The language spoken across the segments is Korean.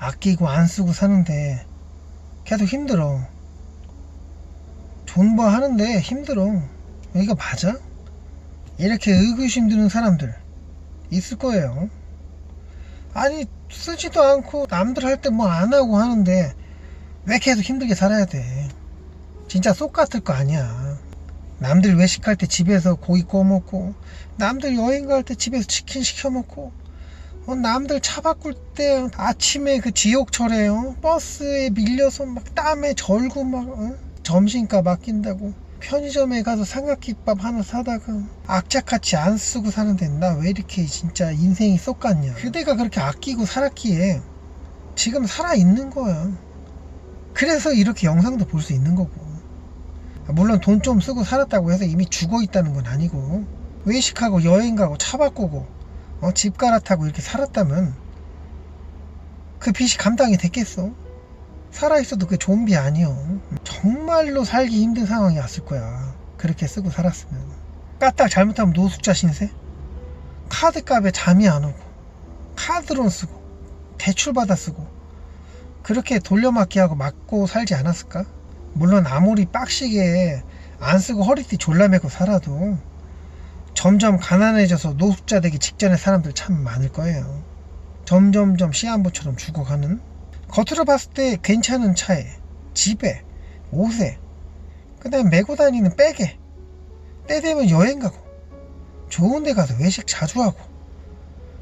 아끼고 안 쓰고 사는데 계속 힘들어. 존버하는데 힘들어. 이거 맞아? 이렇게 의구심 드는 사람들 있을 거예요. 아니 쓰지도 않고 남들 할 때 뭐 안 하고 하는데 왜 계속 힘들게 살아야 돼? 진짜 속 같을 거 아니야. 남들 외식할 때 집에서 고기 구워 먹고, 남들 여행 갈 때 집에서 치킨 시켜 먹고, 남들 차 바꿀 때 아침에 그 지옥철에 버스에 밀려서 막 땀에 절고 막 점심값 아낀다고 편의점에 가서 삼각김밥 하나 사다가 악착같이 안 쓰고 사는데 나 왜 이렇게 진짜 인생이 쏙 같냐. 그대가 그렇게 아끼고 살았기에 지금 살아있는 거야. 그래서 이렇게 영상도 볼 수 있는 거고. 물론 돈 좀 쓰고 살았다고 해서 이미 죽어 있다는 건 아니고, 외식하고 여행 가고 차 바꾸고 집 갈아타고 이렇게 살았다면 그 빚이 감당이 됐겠어? 살아있어도 그게 좀비 아니여. 정말로 살기 힘든 상황이 왔을 거야. 그렇게 쓰고 살았으면. 까딱 잘못하면 노숙자 신세? 카드값에 잠이 안 오고, 카드론 쓰고, 대출받아 쓰고, 그렇게 돌려막기 하고 맞고 살지 않았을까? 물론 아무리 빡시게 안 쓰고 허리띠 졸라매고 살아도 점점 가난해져서 노숙자 되기 직전의 사람들 참 많을 거예요. 점점점 시한부처럼 죽어가는. 겉으로 봤을 때 괜찮은 차에, 집에, 옷에, 그 다음에 메고 다니는 백에, 때 되면 여행 가고, 좋은 데 가서 외식 자주 하고,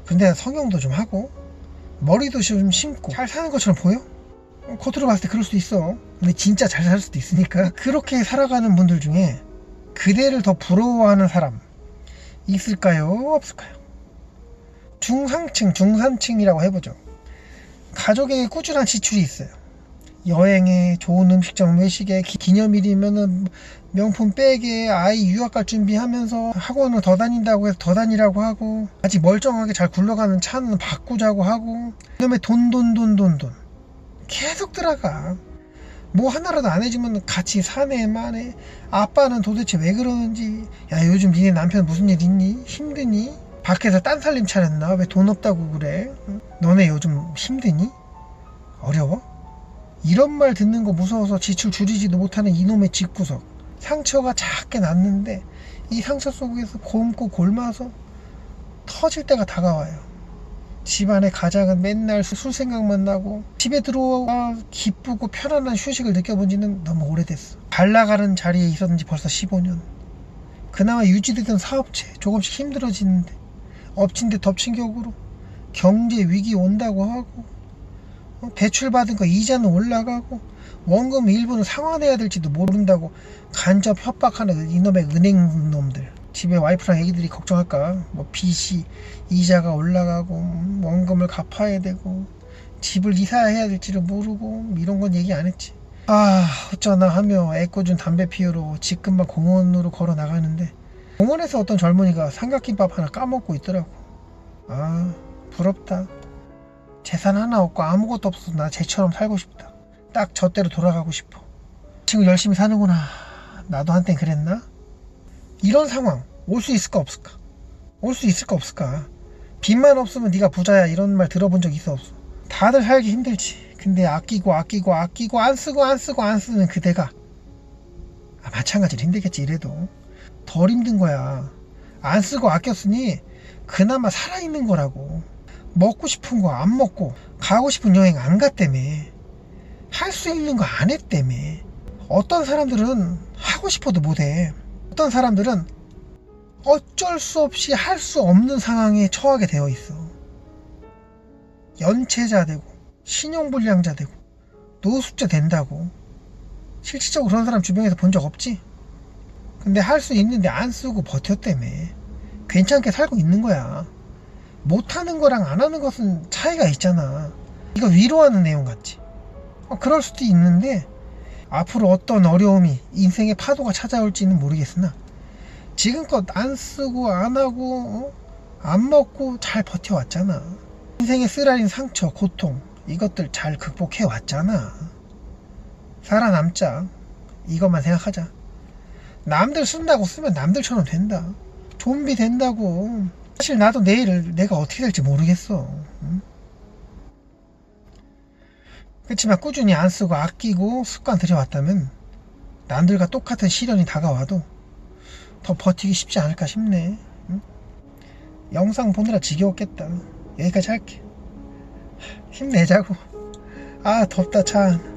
근데 성형도 좀 하고, 머리도 좀 심고 잘 사는 것처럼 보여? 겉으로 봤을 때 그럴 수도 있어. 근데 진짜 잘 살 수도 있으니까. 그렇게 살아가는 분들 중에 그대를 더 부러워하는 사람 있을까요? 없을까요? 중상층, 중산층이라고 해보죠. 가족에게 꾸준한 지출이 있어요. 여행에, 좋은 음식점 외식에, 기념일이면은 명품 백에, 아이 유학 갈 준비하면서 학원을 더 다닌다고 해서 더 다니라고 하고, 아직 멀쩡하게 잘 굴러가는 차는 바꾸자고 하고, 그다음에 돈 계속 들어가. 뭐 하나라도 안 해주면 같이 사네 마네. 아빠는 도대체 왜 그러는지. 야, 요즘 니네 남편 무슨 일 있니? 힘드니? 밖에서 딴살림 차렸나? 왜 돈 없다고 그래? 너네 요즘 힘드니? 어려워? 이런 말 듣는 거 무서워서 지출 줄이지도 못하는 이놈의 집구석. 상처가 작게 났는데 이 상처 속에서 곪고 골마서 터질 때가 다가와요. 집안의 가장은 맨날 술 생각만 나고, 집에 들어와 기쁘고 편안한 휴식을 느껴본 지는 너무 오래됐어. 잘 나가는 자리에 있었는 지 벌써 15년. 그나마 유지되던 사업체 조금씩 힘들어지는데 엎친 데 덮친 격으로 경제 위기 온다고 하고, 대출 받은 거 이자는 올라가고, 원금 일부는 상환해야 될지도 모른다고 간접 협박하는 이놈의 은행 놈들. 집에 와이프랑 애기들이 걱정할까? 뭐 빚이, 이자가 올라가고, 원금을 갚아야 되고, 집을 이사해야 될지를 모르고, 이런 건 얘기 안 했지. 아, 어쩌나 하며 애꿎은 담배 피우러 지금만 공원으로 걸어 나가는데 공원에서 어떤 젊은이가 삼각김밥 하나 까먹고 있더라고. 아, 부럽다. 재산 하나 없고 아무것도 없어서 나 쟤처럼 살고 싶다. 딱 저때로 돌아가고 싶어. 친구 열심히 사는구나. 나도 한땐 그랬나? 이런 상황 올 수 있을까 없을까? 올 수 있을까 없을까? 빚만 없으면 네가 부자야, 이런 말 들어본 적 있어 없어? 다들 살기 힘들지. 근데 아끼고 안 쓰는 그대가 마찬가지로 힘들겠지. 이래도 덜 힘든 거야. 안 쓰고 아꼈으니 그나마 살아있는 거라고. 먹고 싶은 거 안 먹고, 가고 싶은 여행 안 갔다며, 할 수 있는 거 안 했다며. 어떤 사람들은 하고 싶어도 못해. 어떤 사람들은 어쩔 수 없이 할 수 없는 상황에 처하게 되어 있어. 연체자 되고, 신용불량자 되고, 노숙자 된다고. 실질적으로 그런 사람 주변에서 본 적 없지? 근데 할 수 있는데 안 쓰고 버텼다며. 괜찮게 살고 있는 거야. 못하는 거랑 안 하는 것은 차이가 있잖아. 이거 위로하는 내용 같지? 그럴 수도 있는데, 앞으로 어떤 어려움이, 인생의 파도가 찾아올지는 모르겠으나 지금껏 안 쓰고 안 하고 안 먹고 잘 버텨왔잖아. 인생의 쓰라린 상처, 고통, 이것들 잘 극복해 왔잖아. 살아남자. 이것만 생각하자. 남들 쓴다고 쓰면 남들처럼 된다. 좀비 된다고. 사실 나도 내일 내가 어떻게 될지 모르겠어. 응? 그렇지만 꾸준히 안 쓰고 아끼고 습관 들여왔다면 남들과 똑같은 시련이 다가와도 더 버티기 쉽지 않을까 싶네. 응? 영상 보느라 지겨웠겠다. 여기까지 할게. 힘내자고. 아 덥다 참.